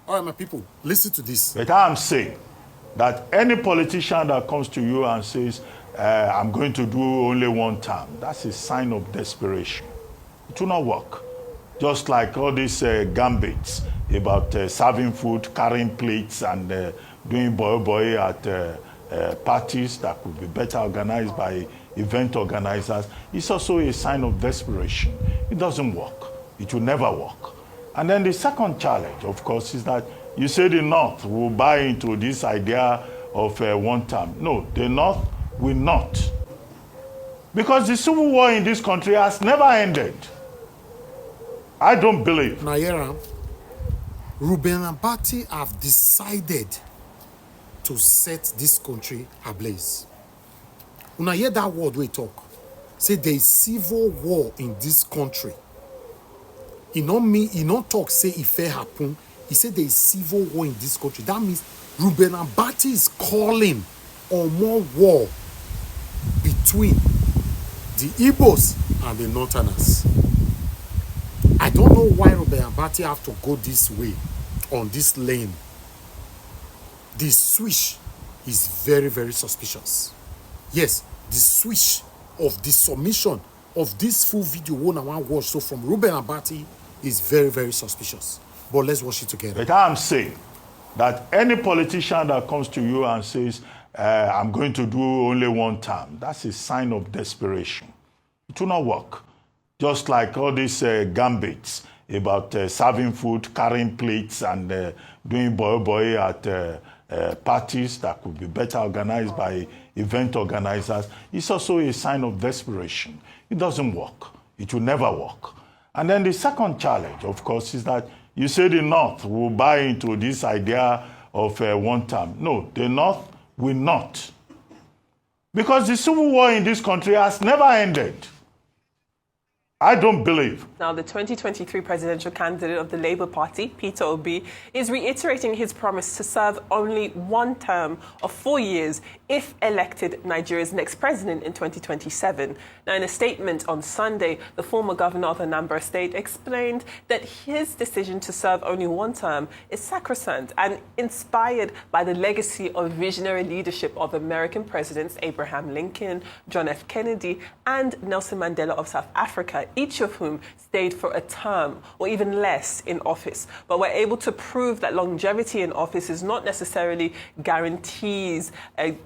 All right, my people, listen to this. But I'm saying that any politician that comes to you and says, I'm going to do only one term, that's a sign of desperation. It will not work. Just like all these gambits about serving food, carrying plates, and doing boy at parties that could be better organized by event organizers, it's also a sign of desperation. It doesn't work. It will never work. And then the second challenge, of course, is that you say the North will buy into this idea of one term. No, the North will not. Because the civil war in this country has never ended. I don't believe. Nigerian, Ruben Abati have decided to set this country ablaze. When I hear that word we talk, say there is civil war in this country. He not talk say if it happen. He said there is civil war in this country. That means Ruben Abati is calling on more war between the Igbos and the Northerners. I don't know why Ruben Abati have to go this way, on this lane. The switch is very, very suspicious. Yes, the switch of the submission of this full video one I want to watch so from Ruben Abati is very, very suspicious. But let's watch it together. But I'm saying that any politician that comes to you and says, I'm going to do only one term, that's a sign of desperation. It will not work. Just like all these gambits about serving food, carrying plates, and doing boy at parties that could be better organized by event organizers, it's also a sign of desperation. It doesn't work. It will never work. And then the second challenge, of course, is that you say the North will buy into this idea of one term. No, the North will not. Because the civil war in this country has never ended. I don't believe. Now, the 2023 presidential candidate of the Labour Party, Peter Obi, is reiterating his promise to serve only one term of 4 years if elected Nigeria's next president in 2027. Now, in a statement on Sunday, the former governor of Anambra State explained that his decision to serve only one term is sacrosanct and inspired by the legacy of visionary leadership of American presidents Abraham Lincoln, John F. Kennedy, and Nelson Mandela of South Africa, each of whom stayed for a term or even less in office. But we're able to prove that longevity in office is not necessarily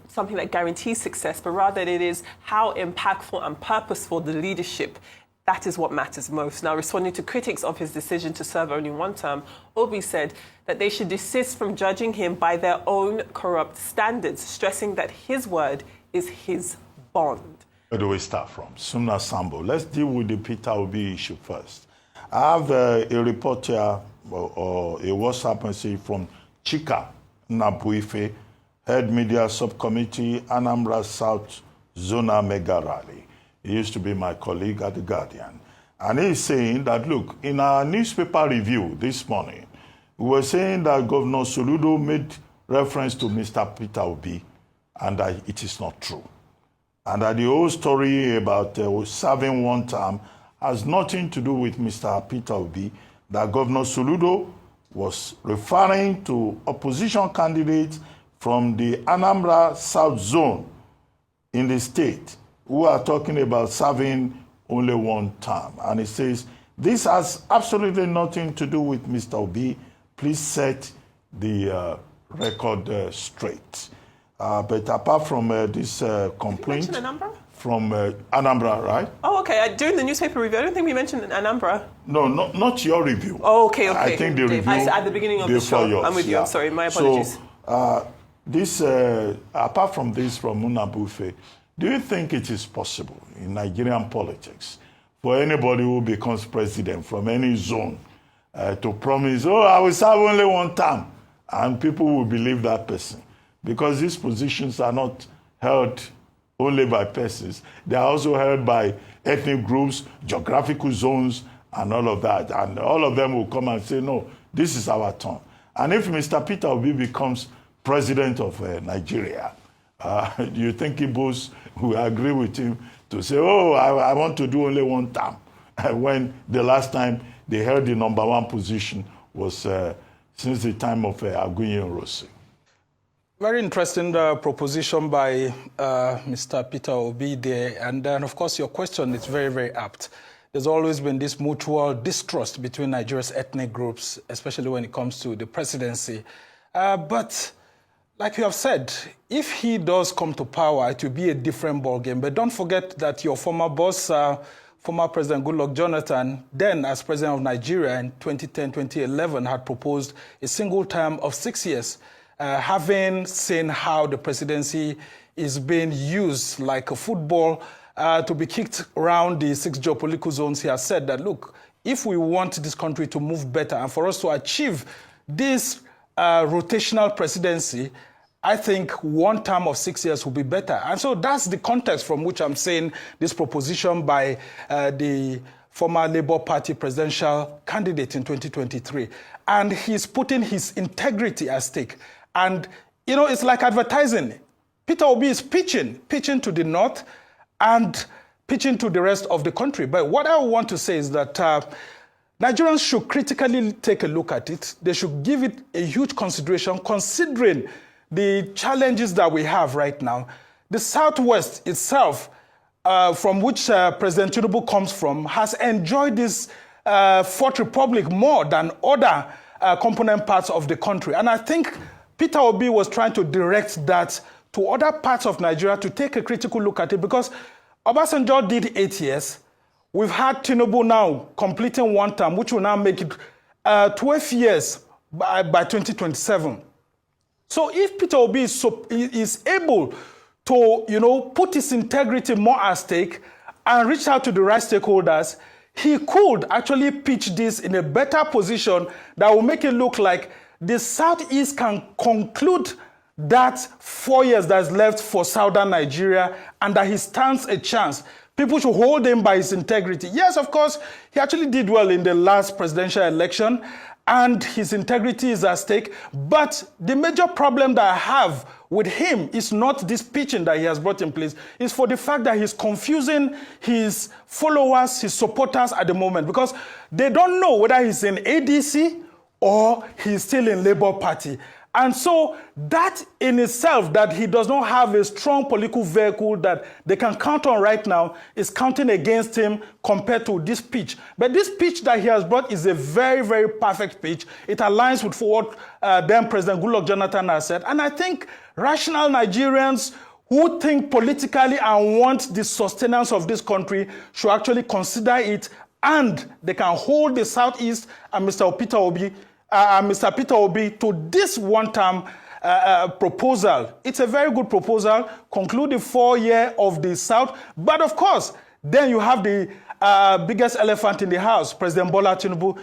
something that guarantees success, but rather it is how impactful and purposeful the leadership. That is what matters most. Now, responding to critics of his decision to serve only one term, Obi said that they should desist from judging him by their own corrupt standards, stressing that his word is his bond. Where do we start from? Sumna Sambo. Let's deal with the Peter Obi issue first. I have a report here, or a WhatsApp message from Chika Nabuife, Head Media Subcommittee, Anambra South Zona Mega Rally. He used to be my colleague at The Guardian. And he's saying that, look, in our newspaper review this morning, we were saying that Governor Soludo made reference to Mr. Peter Obi, and that it is not true. And that the whole story about serving one term has nothing to do with Mr. Peter Obi, that Governor Soludo was referring to opposition candidates from the Anambra South Zone in the state who are talking about serving only one term. And he says, this has absolutely nothing to do with Mr. Obi. Please set the record straight. But apart from this complaint... Did you mention Anambra? From Anambra, right? Oh, okay. During the newspaper review, I don't think we mentioned Anambra. No, not your review. Oh, okay. I think the review at the beginning of the show. Yours, I'm with you. yeah. I'm sorry. My apologies. So, apart from this from Unabufe, do you think it is possible in Nigerian politics for anybody who becomes president from any zone to promise, oh, I will serve only one term, and people will believe that person? Because these positions are not held only by persons. They are also held by ethnic groups, geographical zones, and all of that. And all of them will come and say, no, this is our turn. And if Mr. Peter Obi becomes president of Nigeria, do you think Igbos will agree with him to say, oh, I want to do only one term, when the last time they held the #1 position was since the time of Aguiyi Rossi. Very interesting proposition by Mr. Peter Obi there. And then, of course, your question is very, very apt. There's always been this mutual distrust between Nigeria's ethnic groups, especially when it comes to the presidency. But like you have said, if he does come to power, it will be a different ballgame. But don't forget that your former boss, former President Goodluck Jonathan, then as president of Nigeria in 2010-2011, had proposed a single term of 6 years. Having seen how the presidency is being used like a football to be kicked around the 6 geopolitical zones, he has said that, look, if we want this country to move better and for us to achieve this rotational presidency, I think one term of 6 years will be better. And so that's the context from which I'm saying this proposition by the former Labour Party presidential candidate in 2023. And he's putting his integrity at stake. And, you know, it's like advertising. Peter Obi is pitching to the north and pitching to the rest of the country. But what I want to say is that Nigerians should critically take a look at it. They should give it a huge consideration, considering the challenges that we have right now. The Southwest itself, from which President Tinubu comes from, has enjoyed this Fourth Republic more than other component parts of the country. And I think Peter Obi was trying to direct that to other parts of Nigeria to take a critical look at it, because Obasanjo did 8 years. We've had Tinubu now completing one term, which will now make it 12 years by 2027. So if Peter Obi is able to, you know, put his integrity more at stake and reach out to the right stakeholders, he could actually pitch this in a better position that will make it look like the Southeast can conclude that 4 years that's left for southern Nigeria and that he stands a chance. People should hold him by his integrity. Yes, of course, he actually did well in the last presidential election and his integrity is at stake. But the major problem that I have with him is not this pitching that he has brought in place. It's for the fact that he's confusing his followers, his supporters at the moment, because they don't know whether he's in ADC or he's still in Labour Party. And so that in itself, that he does not have a strong political vehicle that they can count on right now, is counting against him compared to this pitch. But this pitch that he has brought is a very, very perfect pitch. It aligns with what then President Goodluck Jonathan has said. And I think rational Nigerians who think politically and want the sustenance of this country should actually consider it, and they can hold the Southeast and Mr. Peter Obi to this one-term proposal. It's a very good proposal, conclude the 4-year of the South. But of course, then you have the biggest elephant in the house, President Bola Tinubu.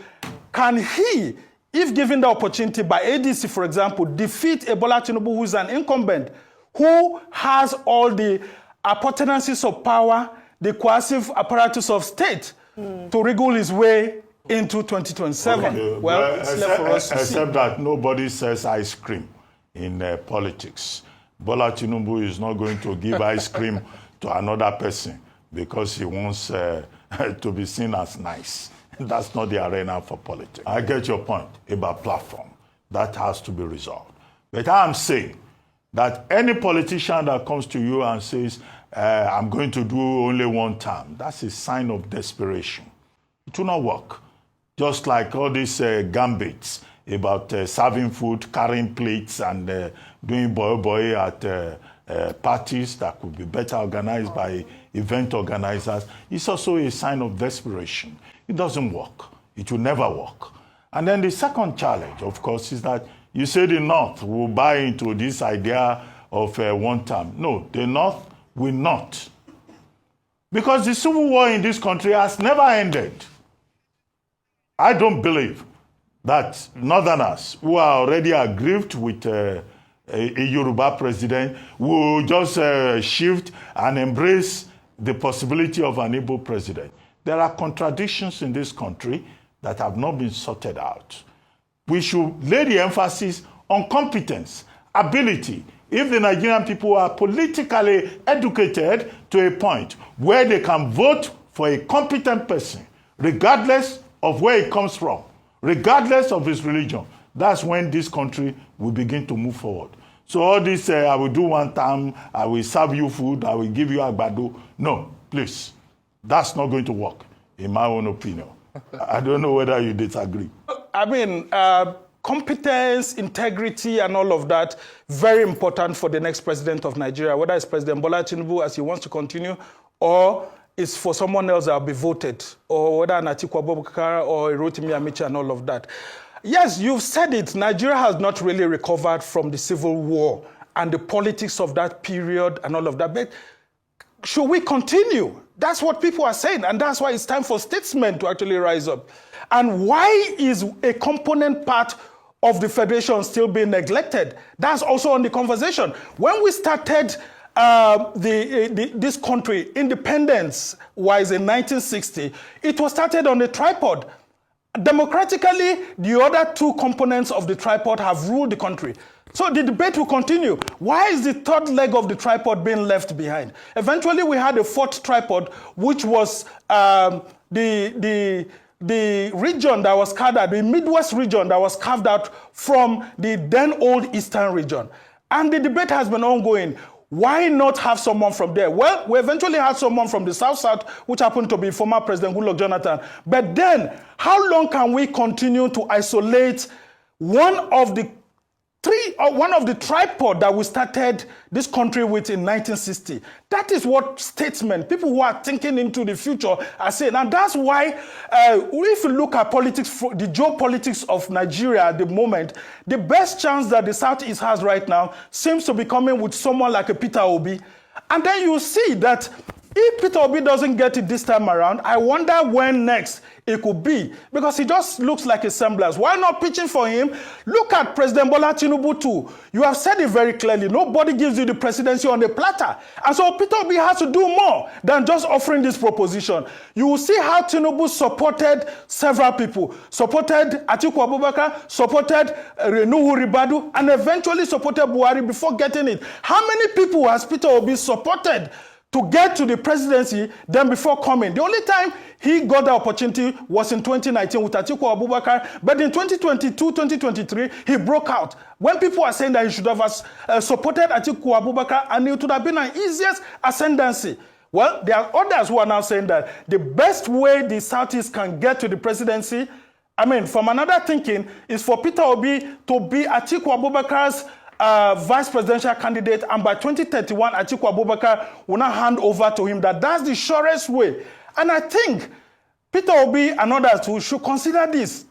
Can he, if given the opportunity by ADC, for example, defeat a Bola Tinubu who is an incumbent, who has all the appurtenances of power, the coercive apparatus of state to wriggle his way into 2027. Okay. Well, it's left for us to except see. that nobody says ice cream in politics. Bola Tinubu is not going to give ice cream to another person because he wants to be seen as nice. That's not the arena for politics. I get your point about platform. That has to be resolved. But I'm saying that any politician that comes to you and says, I'm going to do only one term, that's a sign of desperation. It will not work. Just like all these gambits about serving food, carrying plates, and doing boy at parties that could be better organized by event organizers, it's also a sign of desperation. It doesn't work. It will never work. And then the second challenge, of course, is that you say the North will buy into this idea of one term. No, the North will not. Because the civil war in this country has never ended. I don't believe that Northerners who are already aggrieved with a Yoruba president will just shift and embrace the possibility of an Igbo president. There are contradictions in this country that have not been sorted out. We should lay the emphasis on competence, ability. If the Nigerian people are politically educated to a point where they can vote for a competent person, regardless of where he comes from, regardless of his religion, that's when this country will begin to move forward. So all this, I will do one time, I will serve you food, I will give you agbado. No, please. That's not going to work, in my own opinion. I don't know whether you disagree. I mean, competence, integrity, and all of that, very important for the next president of Nigeria, whether it's President Bola Tinubu as he wants to continue, or it's for someone else that will be voted, or whether an Atiku Abubakar or Rotimi Amici and all of that. Yes, you've said it. Nigeria has not really recovered from the civil war and the politics of that period and all of that. But should we continue? That's what people are saying. And that's why it's time for statesmen to actually rise up. And why is a component part of the federation still being neglected? That's also on the conversation. When we started this country, independence-wise in 1960, it was started on a tripod. Democratically, the other two components of the tripod have ruled the country. So the debate will continue. Why is the third leg of the tripod being left behind? Eventually, we had a fourth tripod, which was the region that was carved out, the Midwest region that was carved out from the then old Eastern region. And the debate has been ongoing. Why not have someone from there? Well, we eventually had someone from the South, which happened to be former President Goodluck Jonathan. But then, how long can we continue to isolate one of the tripod that we started this country with in 1960? That is what statesmen, people who are thinking into the future, are saying. And that's why, if you look at politics, the geopolitics of Nigeria at the moment, the best chance that the Southeast has right now seems to be coming with someone like a Peter Obi. And then you see that if Peter Obi doesn't get it this time around, I wonder when next it could be, because he just looks like a semblance. Why not pitching for him? Look at President Bola Tinubu too. You have said it very clearly. Nobody gives you the presidency on a platter. And so Peter Obi has to do more than just offering this proposition. You will see how Tinubu supported several people. Supported Atiku Abubakar, supported Nuhu Ribadu, and eventually supported Buhari before getting it. How many people has Peter Obi supported to get to the presidency than before coming? The only time he got the opportunity was in 2019 with Atiku Abubakar, but in 2022, 2023, he broke out. When people are saying that he should have supported Atiku Abubakar and it would have been an easiest ascendancy. Well, there are others who are now saying that the best way the Southeast can get to the presidency, I mean, from another thinking, is for Peter Obi to be Atiku Abubakar's vice presidential candidate, and by 2031, Atiku Abubakar will not hand over to him. That's the surest way. And I think Peter Obi and others who should consider this.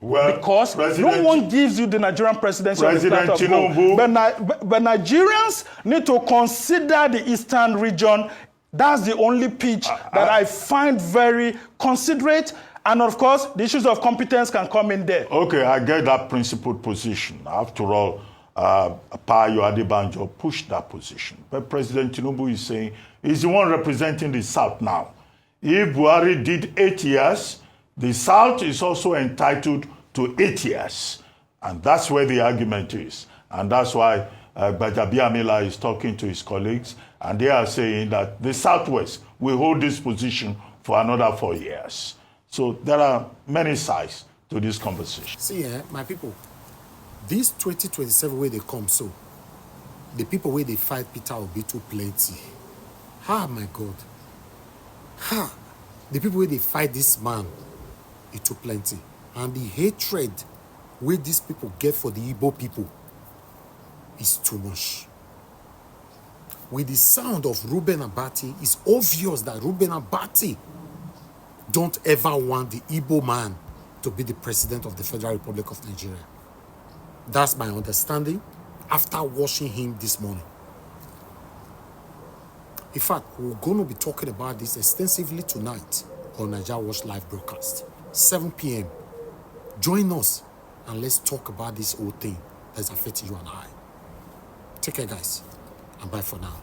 Well, because no one gives you the Nigerian presidency on the platter of gold. But Nigerians need to consider the Eastern region. That's the only pitch that I find very considerate. And of course, the issues of competence can come in there. Okay, I get that principled position. After all, Payo Adebanjo pushed that position. But President Tinubu is saying he's the one representing the South now. If Buhari did 8 years, the South is also entitled to 8 years. And that's where the argument is. And that's why Gbajabiamila is talking to his colleagues, and they are saying that the Southwest will hold this position for another 4 years. So there are many sides to this conversation. See, my people, this 2027 way they come, so the people where they fight Peter will be too plenty. My God. The people where they fight this man, it too plenty. And the hatred where these people get for the Igbo people is too much. With the sound of Reuben Abati, it's obvious that Reuben Abati don't ever want the Igbo man to be the president of the Federal Republic of Nigeria. That's my understanding after watching him this morning. In fact, we're going to be talking about this extensively tonight on NAIJA Watch Live broadcast, 7 p.m. Join us and let's talk about this whole thing that's affecting you and I. Take care, guys, and bye for now.